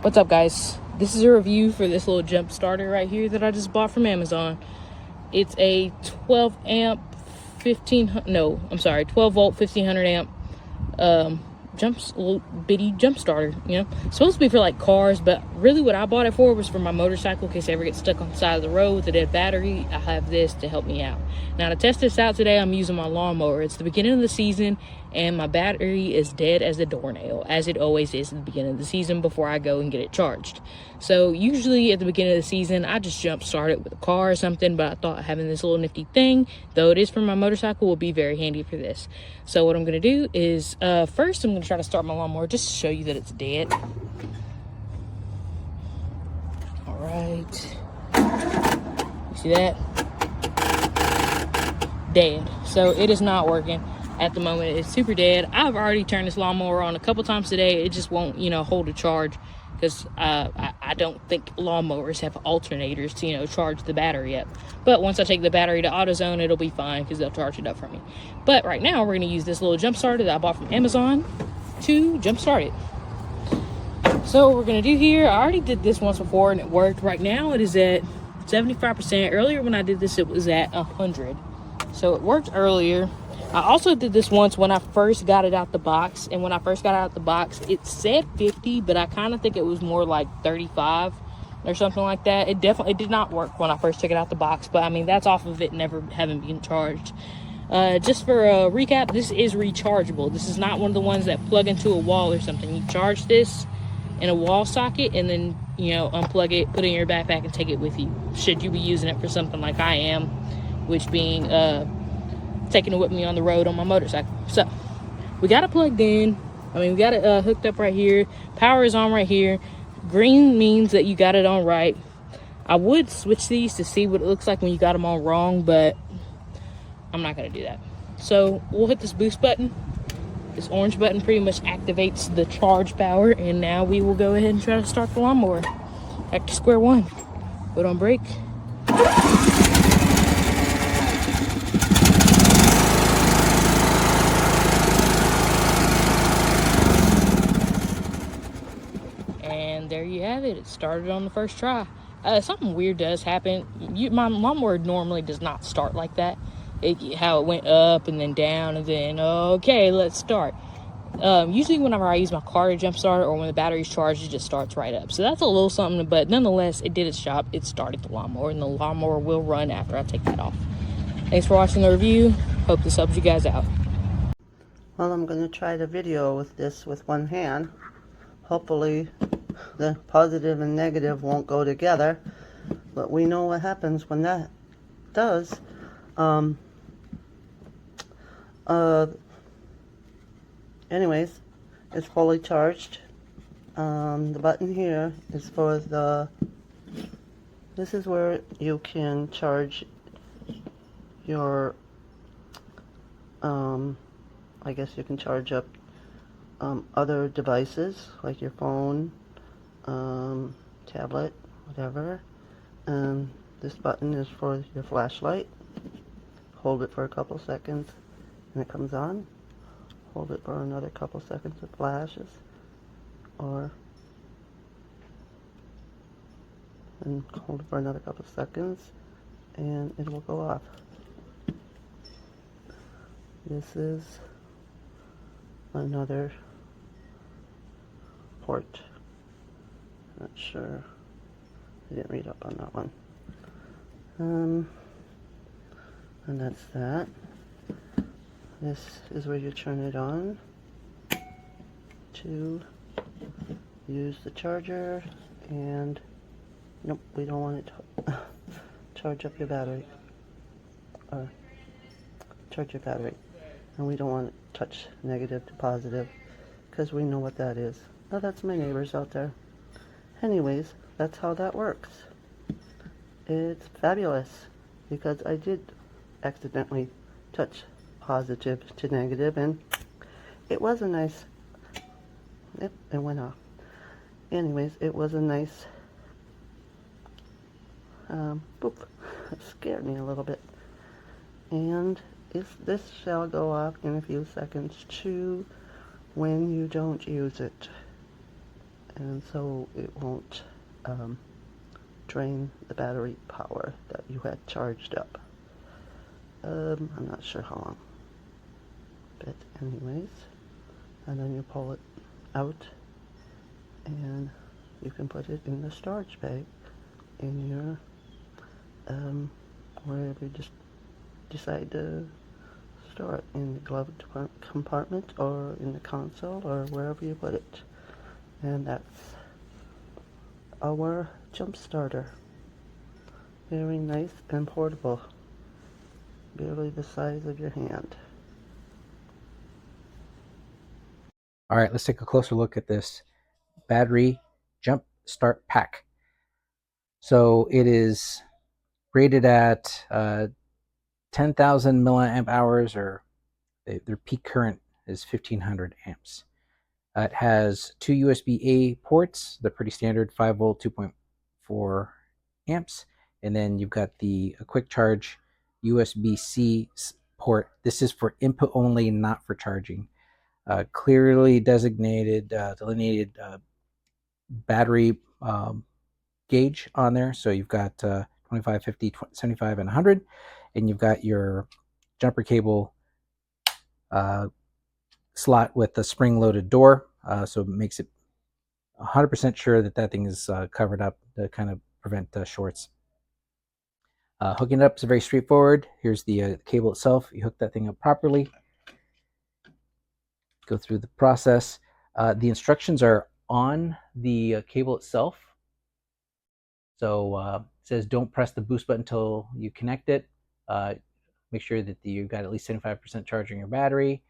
What's up, guys? This is a review for this little jump starter right here that I just bought from Amazon. It's a 12 volt 1500 amp little bitty jump starter. It's supposed to be for like cars, but really what I bought it for was for my motorcycle in case I ever get stuck on the side of the road with a dead battery. I have this to help me out. Now, to test this out today, I'm using my lawnmower. It's the beginning of the season and my battery is dead as a doornail, as it always is at the beginning of the season before I go and get it charged. So usually at the beginning of the season I just jump start it with a car or something, but I thought having this little nifty thing, though it is for my motorcycle, will be very handy for this. So what I'm going to do is first I'm going to try to start my lawnmower just to show you that it's dead. All right, you see that? Dead. So it is not working at the moment. It's super dead. I've already turned this lawnmower on a couple times today. It just won't hold a charge because I don't think lawnmowers have alternators to charge the battery up. But once I take the battery to AutoZone, it'll be fine because they'll charge it up for me. But right now we're going to use this little jump starter that I bought from Amazon to jump start it. So what we're going to do here, I already did this once before and it worked. Right now it is at 75%. Earlier when I did this it was at 100. So it worked earlier. I also did this once when I first got it out the box, and when I first got it out the box it said 50, but I kind of think it was more like 35 or something like that. It definitely did not work when I first took it out the box, but I mean, that's off of it never having been charged. Just for a recap, this is rechargeable. This is not one of the ones that plug into a wall or something. You charge this in a wall socket and then, you know, unplug it, put it in your backpack, and take it with you, should you be using it for something like I am, which being taking it with me on the road on my motorcycle. So we got it plugged in. I mean, we got it hooked up right here. Power is on right here. Green means that you got it on right. I would switch these to see what it looks like when you got them on wrong, but I'm not gonna do that. So we'll hit this boost button. This orange button pretty much activates the charge power, and now we will go ahead and try to start the lawnmower. Back to square one. Put on brake. And there you have it. It started on the first try. Something weird does happen. My lawnmower normally does not start like that. How it went up and then down and then, okay, let's start. Usually whenever I use my car to jump start or when the battery's charged, it just starts right up. So that's a little something, but nonetheless, it did its job. It started the lawnmower, and the lawnmower will run after I take that off. Thanks for watching the review. Hope this helps you guys out. Well, I'm going to try the video with this with one hand. Hopefully the positive and negative won't go together, but we know what happens when that does. Anyways, it's fully charged. The button here is for this is where you can charge your, I guess you can charge up other devices like your phone, tablet, whatever. This button is for your flashlight. Hold it for a couple seconds and it comes on. Hold it for another couple seconds, it flashes. And hold it for another couple seconds and it will go off. This is another port. Not sure. I didn't read up on that one. And that's that. This is where you turn it on to use the charger, and nope, we don't want it to charge up your battery, or charge your battery, and we don't want it to touch negative to positive, because we know what that is. Oh, that's my neighbors out there. Anyways, that's how that works. It's fabulous, because I did accidentally touch positive to negative, and it was a nice, yep, it went off. Anyways, it was a nice, boop, it scared me a little bit. And this shall go off in a few seconds too when you don't use it. And so it won't drain the battery power that you had charged up. I'm not sure how long. But anyways, and then you pull it out and you can put it in the storage bag in your wherever you just decide to store it, in the glove compartment or in the console or wherever you put it. And that's our jump starter. Very nice and portable. Barely the size of your hand. All right, let's take a closer look at this battery jump start pack. So it is rated at 10,000 milliamp hours, or their peak current is 1500 amps. It has two USB-A ports, the pretty standard 5 volt 2.4 amps, and then you've got the quick charge USB-C port. This is for input only, not for charging. Clearly designated, delineated battery gauge on there. So you've got 25, 50, 75, and 100. And you've got your jumper cable slot with the spring-loaded door. So it makes it 100% sure that that thing is covered up to kind of prevent shorts. Hooking it up is very straightforward. Here's the cable itself. You hook that thing up properly. Go through the process. The instructions are on the cable itself. So it says don't press the boost button until you connect it. Make sure that you've got at least 75% charge on your battery.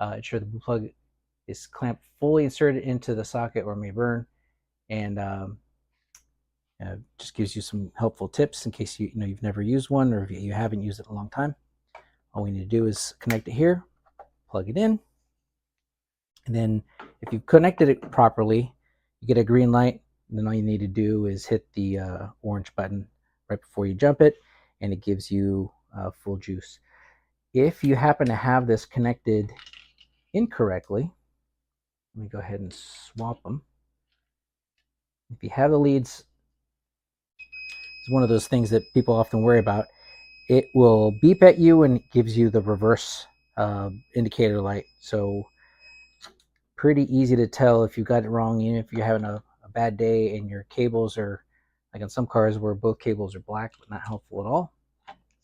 Ensure the plug is clamped fully inserted into the socket or may burn. And just gives you some helpful tips in case you've never used one, or if you haven't used it in a long time. All we need to do is connect it here, plug it in, and then if you've connected it properly, you get a green light. And then all you need to do is hit the orange button right before you jump it, and it gives you full juice. If you happen to have this connected incorrectly, let me go ahead and swap them. If you have the leads, it's one of those things that people often worry about. It will beep at you and it gives you the reverse indicator light. So pretty easy to tell if you got it wrong, even if you're having a bad day and your cables are, like on some cars where both cables are black, but not helpful at all.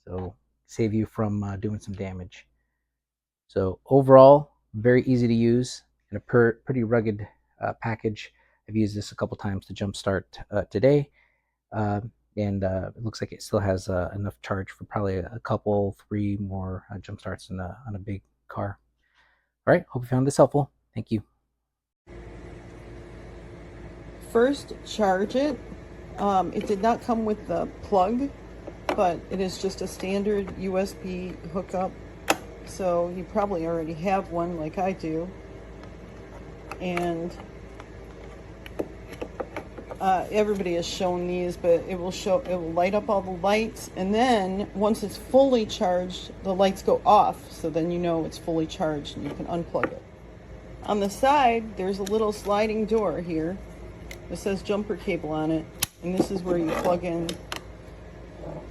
So save you from doing some damage. So overall, very easy to use and a pretty rugged package. I've used this a couple times to jumpstart today. And it looks like it still has enough charge for probably a couple, 3 more jump starts on a big car. All right, hope you found this helpful. Thank you. First, charge it. It did not come with the plug, but it is just a standard USB hookup. So you probably already have one like I do. And everybody has shown these, but it will light up all the lights, and then once it's fully charged, the lights go off, so then you know it's fully charged and you can unplug it. On the side, there's a little sliding door here. It says jumper cable on it, and this is where you plug in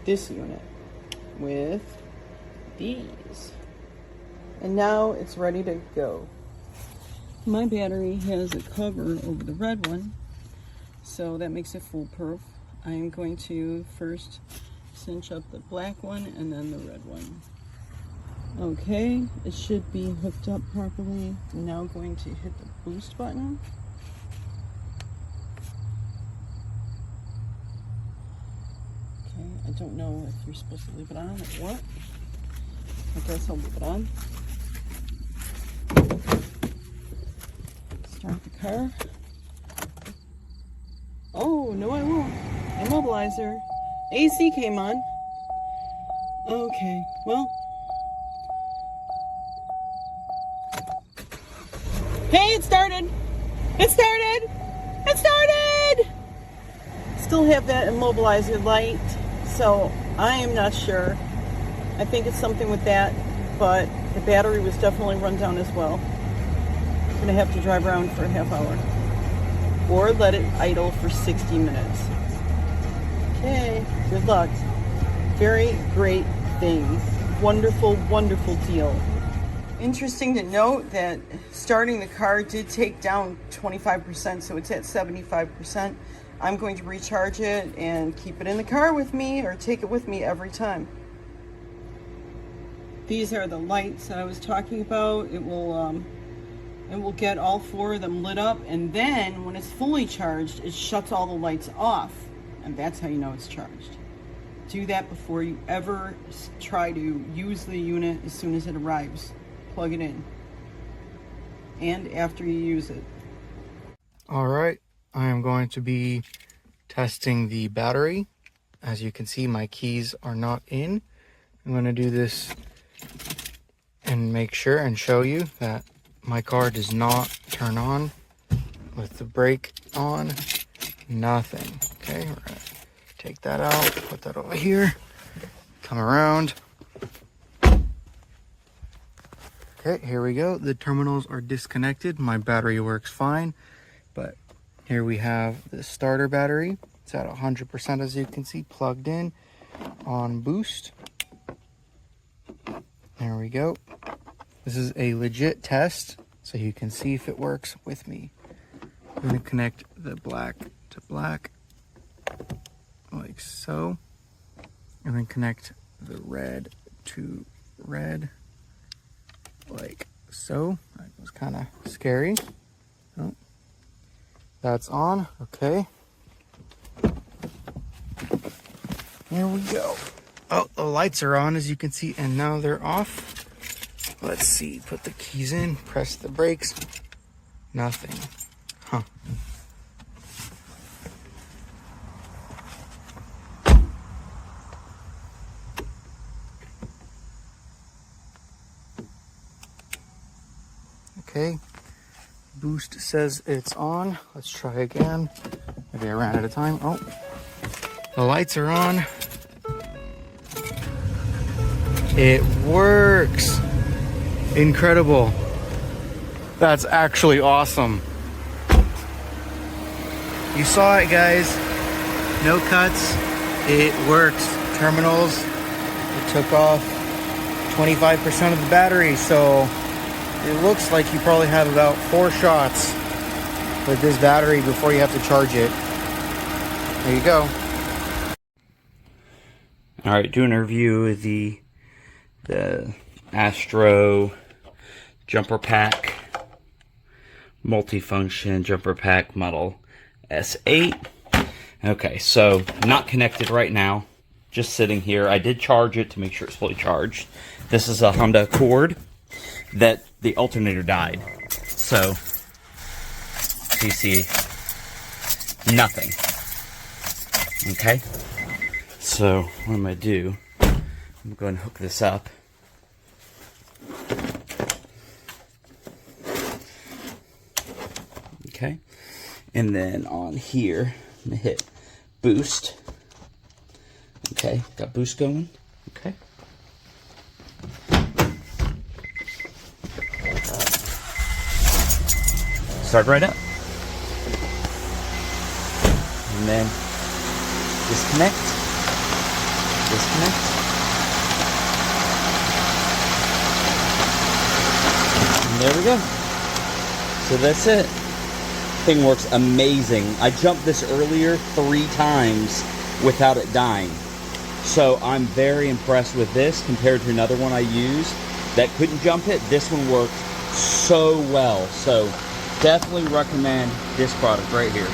this unit with these. And now it's ready to go. My battery has a cover over the red one, so that makes it foolproof. I'm going to first cinch up the black one and then the red one. Okay, it should be hooked up properly. I'm now going to hit the boost button. Okay, I don't know if you're supposed to leave it on or what. I guess I'll leave it on. Start the car. Oh, no I won't. Immobilizer. AC came on. Okay, well. Hey, it started! It started! It started! Still have that immobilizer light, so I am not sure. I think it's something with that, but the battery was definitely run down as well. I'm gonna have to drive around for a half hour. Or let it idle for 60 minutes. Okay, good luck. Very great thing. Wonderful, wonderful deal. Interesting to note that starting the car did take down 25%, so it's at 75%. I'm going to recharge it and keep it in the car with me, or take it with me every time. These are the lights that I was talking about. It will get all 4 of them lit up, and then when it's fully charged, it shuts all the lights off, and that's how you know it's charged. Do that before you ever try to use the unit. As soon as it arrives, plug it in, and after you use it. All right, I am going to be testing the battery. As you can see, my keys are not in. I'm going to do this and make sure and show you that my car does not turn on with the brake on. Nothing. Okay, we're going to take that out, put that over here, come around. Okay, here we go. The terminals are disconnected. My battery works fine, but here we have the starter battery. It's at 100%, as you can see, plugged in on boost. There we go. This is a legit test, so you can see if it works with me. I'm going to connect the black to black. like so, and then connect the red to red like so. That was kind of scary. Oh, that's on. Okay. Here we go. Oh, the lights are on, as you can see, and now they're off. Let's see. Put the keys in. Press the brakes. Nothing. Huh. Okay. Boost says it's on. Let's try again. Maybe I ran out of time. Oh, the lights are on. It works. Incredible. That's actually awesome. You saw it, guys. No cuts. It works. Terminals. It took off 25% of the battery, so it looks like you probably have about 4 shots with this battery before you have to charge it. There you go. All right, doing a review of the Astro jumper pack, multifunction jumper pack model S8. Okay, so not connected right now, just sitting here. I did charge it to make sure it's fully charged. This is a Honda Accord that the alternator died. So you see nothing. Okay, so what I'm gonna do, I'm going to hook this up. Okay, and then on here, I'm gonna hit boost. Okay, got boost going. Okay. Start right up. And then disconnect. Disconnect. And there we go. So that's it. Thing works amazing. I jumped this earlier 3 times without it dying. So I'm very impressed with this compared to another one I used that couldn't jump it. This one worked so well. So definitely recommend this product right here.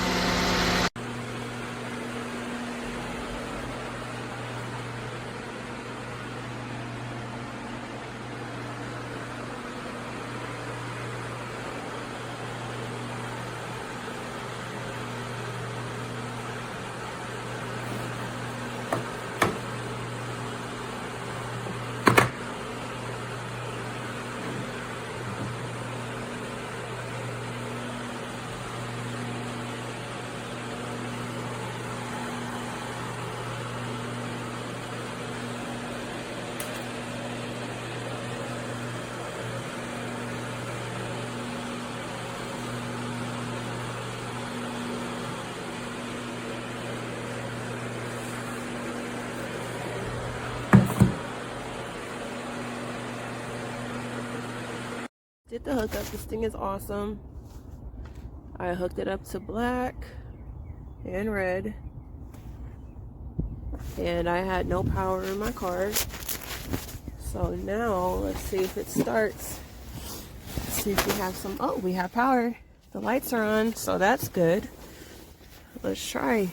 Did the hookup. This thing is awesome. I hooked it up to black and red, and I had no power in my car. So now let's see if it starts. Let's see if we have some. Oh, we have power. The lights are on, so that's good. Let's try.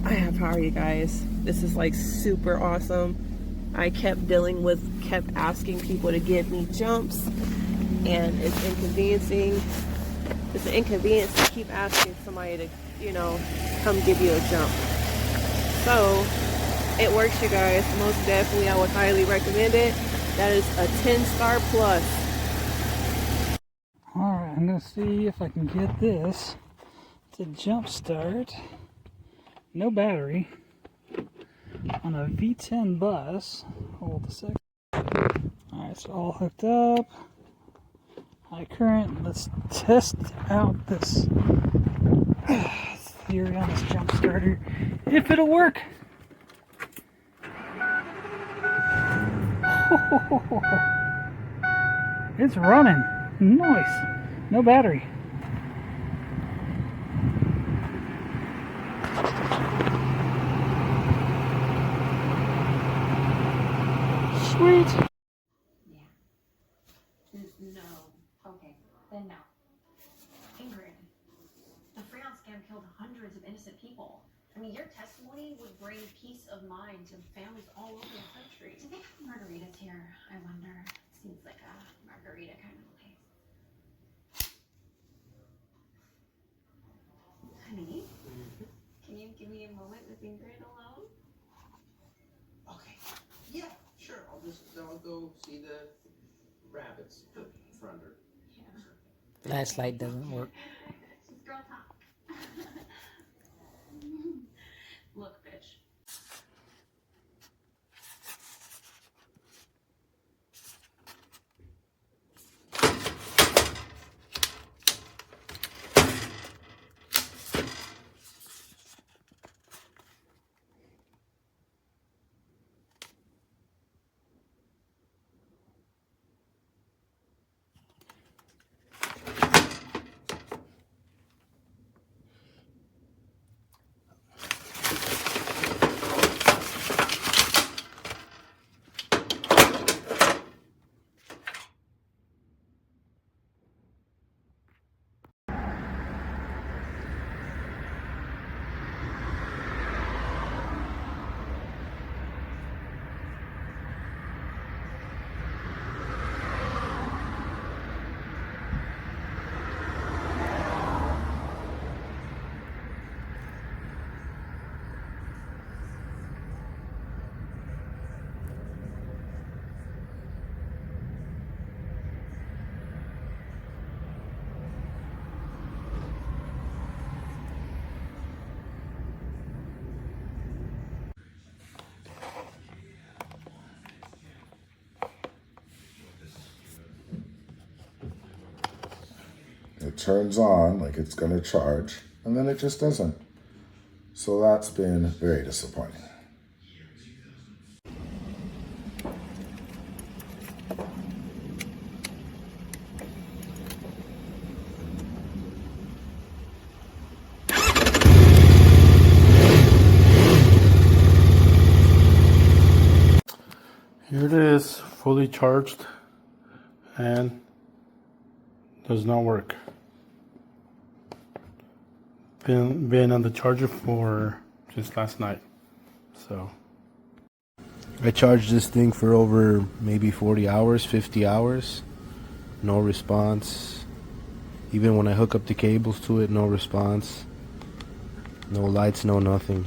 I have power, you guys. This is like super awesome. I kept asking people to give me jumps, and it's inconveniencing. It's an inconvenience to keep asking somebody to, come give you a jump. So it works, you guys. Most definitely, I would highly recommend it. That is a 10-star plus. All right, I'm gonna see if I can get this to jump start. No battery on a V10 bus. Hold a sec. Alright, it's all hooked up. High current. Let's test out this theory on this jump starter. If it'll work. It's running. Nice. No battery. Sweet. Yeah. No. Okay. Then no. Ingrid, the Freon scam killed hundreds of innocent people. I mean, your testimony would bring peace of mind to families all over the country. Do they have margaritas here? I wonder. Seems like a margarita kind of place. Honey, can you give me a moment with Ingrid alone? Okay. Yeah, sure. I'll go see the rabbits in front of her. Yeah. Flashlight doesn't work. Just girl talk. Look, bitch. It turns on like it's going to charge, and then it just doesn't. So that's been very disappointing. Here it is, fully charged and does not work. Been on the charger for just last night. So I charged this thing for over maybe 40 hours, 50 hours. No response. Even when I hook up the cables to it, no response. No lights, no nothing.